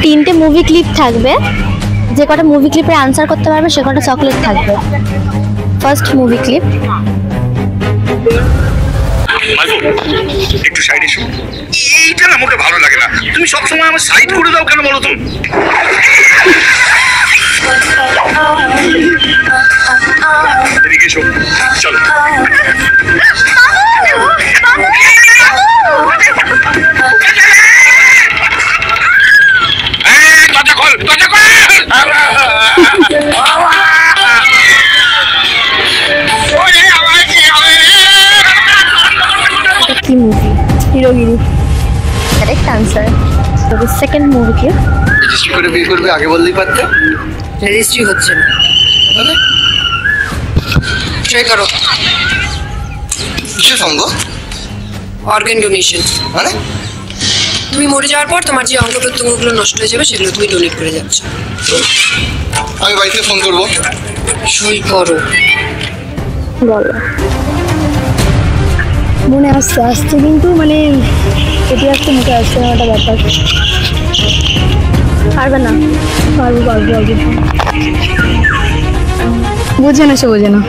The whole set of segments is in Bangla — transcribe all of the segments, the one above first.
তিনটে মুভি ক্লিপ থাকবে, যে কটা মুভি ক্লিপের আনসার করতে পারবে সে কটা চকলেট থাকবে। First movie clip. একটু সাইড এসো। এইটা না মোটে ভালো লাগে না, তুমি সবসময় আমার সাইড করে দাও কেন বলো তো? এদিকে এসো, চলো। দরজা খোল, দরজা খোল। কি মুভি? হিরোগিরি। Correct answer. তবে সেকেন্ড মুভি ক্লিপ। রেজিস্ট্রি করে বিয়ে করবে, আগে বললেই পারতে। রেজিস্ট্রি হচ্ছে না, ট্রাই করো। কিসের সঙ্গ? Organ donation. মানে তুমি মরে যাওয়ার পর তোমার যে অঙ্গ প্রত্যঙ্গগুলো নষ্ট হয়ে যাবে সেগুলো তুমি ডোনেট করে যাচ্ছ। আমি বাড়িতে ফোন করবো। সই করো। বলো। মনে আসছে আসছে কিন্তু মানে এটি আসছে মুখে আসছে না, একটা ব্যাপার। পারবে না? পারবো পারবো পারবো। বোঝে না, সে বোঝে না।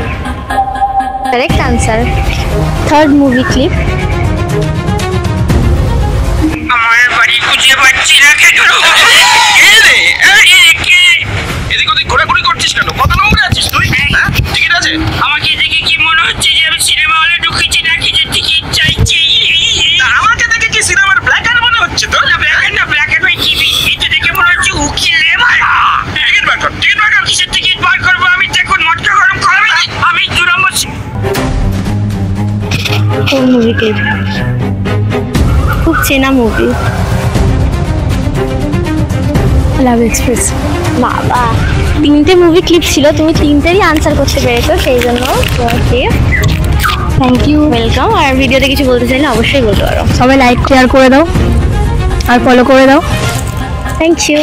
Correct answer. Third movie clip. আমার বাড়ি খুঁজে পাচ্ছি না কেন? এদিক ওদিক ঘোরাঘুরি করছিস কেন? কত নম্বরে আছিস তুই? হ্যাঁ, টিকিট আছে? আমাকে দেখে কি মনে হচ্ছে যে আমি সিনেমা হলে ঢুকেছি নাকি যে টিকিট চাইছি? আমাকে দেখে কি সিনেমার ব্ল্যাক অ্যান্ড মনে হচ্ছে তো? না ব্ল্যাক অ্যান্ড না, ব্ল্যাক অ্যান্ড হোয়াইট টিভি। এটা দেখে মনে হচ্ছে উকিল লেবার। টিকিট বার কর, টিকিট বার কর। কিসের টিকিট বার করবো আমি? দেখুন মটকা গরম করাবি। আমি 2 নম্বর। কোন মুভি ক্লিপ? খুব চেনা মুভি। লাভ এক্সপ্রেস। বাবা, তিনটে মুভি ক্লিপ ছিল, তুমি তিনটেরই আনসার করতে পেরেছো, সেই জন্য তোমাকে থ্যাংক ইউ, ওয়েলকাম। আর ভিডিওতে কিছু বলতে চাইলে অবশ্যই বলতে পারো। সবাই লাইক শেয়ার করে দাও আর ফলো করে দাও। Thank you.